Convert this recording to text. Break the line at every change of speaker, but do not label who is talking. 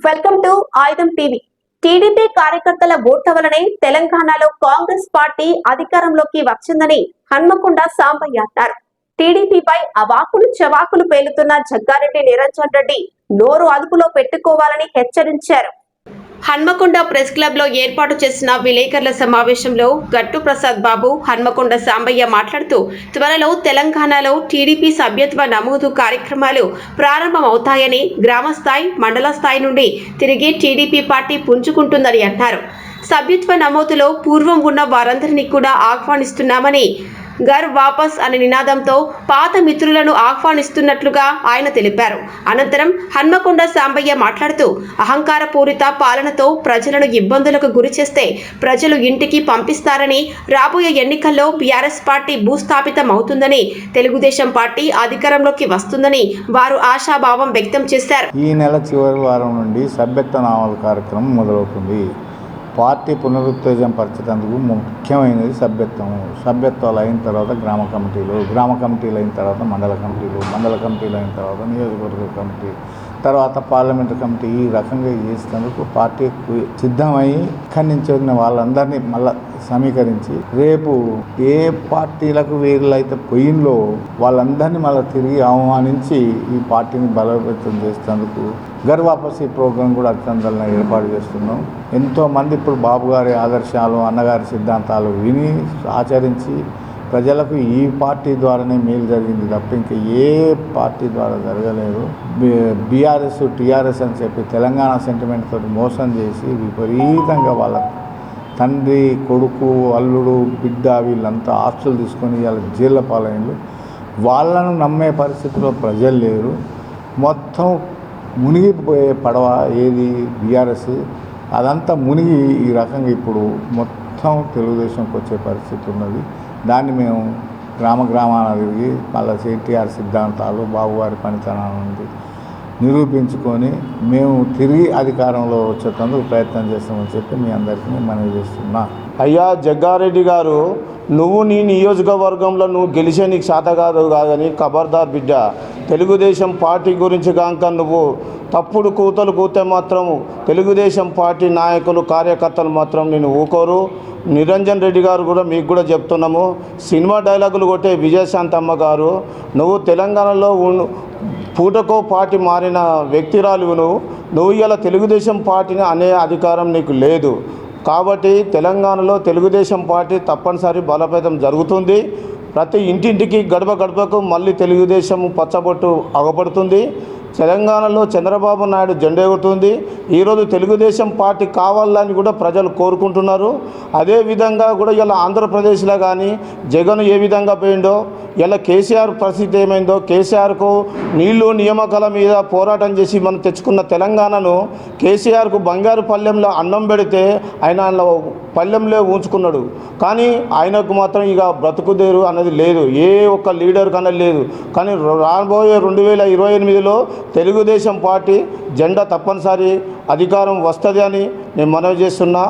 Welcome to ఆయుధం TV. TDP కార్యకర్తల ఓట్ల వలనే తెలంగాణలో కాంగ్రెస్ పార్టీ అధికారంలోకి వచ్చిందని హన్మకొండ సాంబయ్య అన్నారు. టీడీపీపై అవాకులు చవాకులు పేలుతున్న జగ్గారెడ్డి నిరంజన్ రెడ్డి నోరు అదుపులో పెట్టుకోవాలని హెచ్చరించారు. హన్మకొండ ప్రెస్ క్లబ్ లో ఏర్పాటు చేసిన విలేకరుల సమావేశంలో గట్టు ప్రసాద్ బాబు, హన్మకొండ సాంబయ్య మాట్లాడుతూ త్వరలో తెలంగాణలో టీడీపీ సభ్యత్వ నమోదు కార్యక్రమాలు ప్రారంభమవుతాయని, గ్రామ స్థాయి, మండల స్థాయి నుండి తిరిగి టీడీపీ పార్టీ పుంజుకుంటుందని అన్నారు. సభ్యత్వ నమోదులో పూర్వం ఉన్న వారందరినీ కూడా ఆహ్వానిస్తున్నామని, ఘర్ వాపస్ అనే నినాదంతో పాత మిత్రులను ఆహ్వానిస్తున్నట్లుగా ఆయన తెలిపారు. అనంతరం హన్మకొండ సాంబయ్య మాట్లాడుతూ అహంకారపూరిత పాలనతో ప్రజలను ఇబ్బందులకు గురి చేస్తే ప్రజలు ఇంటికి పంపిస్తారని, రాబోయే ఎన్నికల్లో బీఆర్ఎస్ పార్టీ భూస్థాపితం అవుతుందని, తెలుగుదేశం పార్టీ అధికారంలోకి వస్తుందని వారు ఆశాభావం వ్యక్తం చేశారు.
ఈ నెల చివరి వారం నుండి సభ్యత్వ నమోదు కార్యక్రమం మొదలవుతుంది. పార్టీ పునరుత్తేజం పరిచేందుకు ముఖ్యమైనది సభ్యత్వాలు అయిన తర్వాత గ్రామ కమిటీలు అయిన తర్వాత మండల కమిటీలు అయిన తర్వాత నియోజకవర్గ కమిటీ, తర్వాత పార్లమెంటు కమిటీ. ఈ రకంగా చేసేందుకు పార్టీ సిద్ధమై ఇక్కడి నుంచి వచ్చిన వాళ్ళందరినీ మళ్ళీ సమీకరించి రేపు ఏ పార్టీలకు వీళ్ళైతే పోయిందో వాళ్ళందరినీ మళ్ళీ తిరిగి ఆహ్వానించి ఈ పార్టీని బలోపేతం చేసేందుకు ఘర్ వాపస్ ఈ ప్రోగ్రాం కూడా అత్యంత ఏర్పాటు చేస్తున్నాం. ఎంతోమంది ఇప్పుడు బాబు గారి ఆదర్శాలు, అన్నగారి సిద్ధాంతాలు విని ఆచరించి ప్రజలకు ఈ పార్టీ ద్వారానే మేలు జరిగింది తప్ప ఇంకా ఏ పార్టీ ద్వారా జరగలేదు. బీఆర్ఎస్, టీఆర్ఎస్ అని చెప్పి తెలంగాణ సెంటిమెంట్ తోటి మోసం చేసి విపరీతంగా వాళ్ళ తండ్రి, కొడుకు, అల్లుడు, బిడ్డ వీళ్ళంతా ఆస్తులు తీసుకొని వాళ్ళ జైళ్ళ పాలైనలు. వాళ్ళను నమ్మే పరిస్థితిలో ప్రజలు లేరు. మొత్తం మునిగిపోయే పడవ ఏది బీఆర్ఎస్, అదంతా మునిగి ఈ రకంగా ఇప్పుడు మొత్తం తెలుగుదేశంకి వచ్చే పరిస్థితి ఉన్నది. దాన్ని మేము గ్రామాన తిరిగి మళ్ళీ కేటీఆర్ సిద్ధాంతాలు, బాబుగారి పనితనాల నుండి నిరూపించుకొని మేము తిరిగి అధికారంలో వచ్చేందుకు ప్రయత్నం చేస్తామని చెప్పి మీ అందరికీ మనవి చేస్తున్నా.
అయ్యా జగ్గారెడ్డి గారు, నువ్వు నీ నియోజకవర్గంలో నువ్వు గెలిచే నీకు శాత కాదని ఖబర్దార్ బిడ్డ. తెలుగుదేశం పార్టీ గురించి కాక నువ్వు తప్పుడు కూతలు కూతే మాత్రం తెలుగుదేశం పార్టీ నాయకులు, కార్యకర్తలు మాత్రం నేను ఊకోరు. నిరంజన్ రెడ్డి గారు కూడా మీకు కూడా చెప్తున్నాము, సినిమా డైలాగులు కొట్టే విజయశాంతమ్మ గారు, నువ్వు తెలంగాణలో పూటకో పార్టీ మారిన వ్యక్తిరాలు. నువ్వు ఇలా తెలుగుదేశం పార్టీని అనే అధికారం నీకు లేదు. కాబట్టి తెలంగాణలో తెలుగుదేశం పార్టీ తప్పనిసరి బలోపేతం జరుగుతుంది. ప్రతి ఇంటింటికి గడపకు మళ్ళీ తెలుగుదేశం పచ్చబొట్టు అగపడుతుంది. తెలంగాణలో చంద్రబాబు నాయుడు జెండా ఎగురుతుంది. ఈరోజు తెలుగుదేశం పార్టీ కావాలని కూడా ప్రజలు కోరుకుంటున్నారు. అదేవిధంగా కూడా ఇలా ఆంధ్రప్రదేశ్లో కానీ జగన్ ఏ విధంగా పోయిండో, ఇలా కేసీఆర్ పరిస్థితి ఏమైందో, కేసీఆర్కు నీళ్లు నియామకాల మీద పోరాటం చేసి మనం తెచ్చుకున్న తెలంగాణను కేసీఆర్కు బంగారు పళ్ళెంలో అన్నం పెడితే ఆయన పళ్ళెంలో ఉంచుకున్నాడు. కానీ ఆయనకు మాత్రం ఇక బ్రతుకుదేరు అన్నది లేదు, ఏ ఒక్క లీడర్ కన్నా లేదు. కానీ రాబోయే 2028లో తెలుగుదేశం పార్టీ జెండా తప్పనిసరి అధికారం వస్తుంది అని నేను మనవి చేస్తున్నా.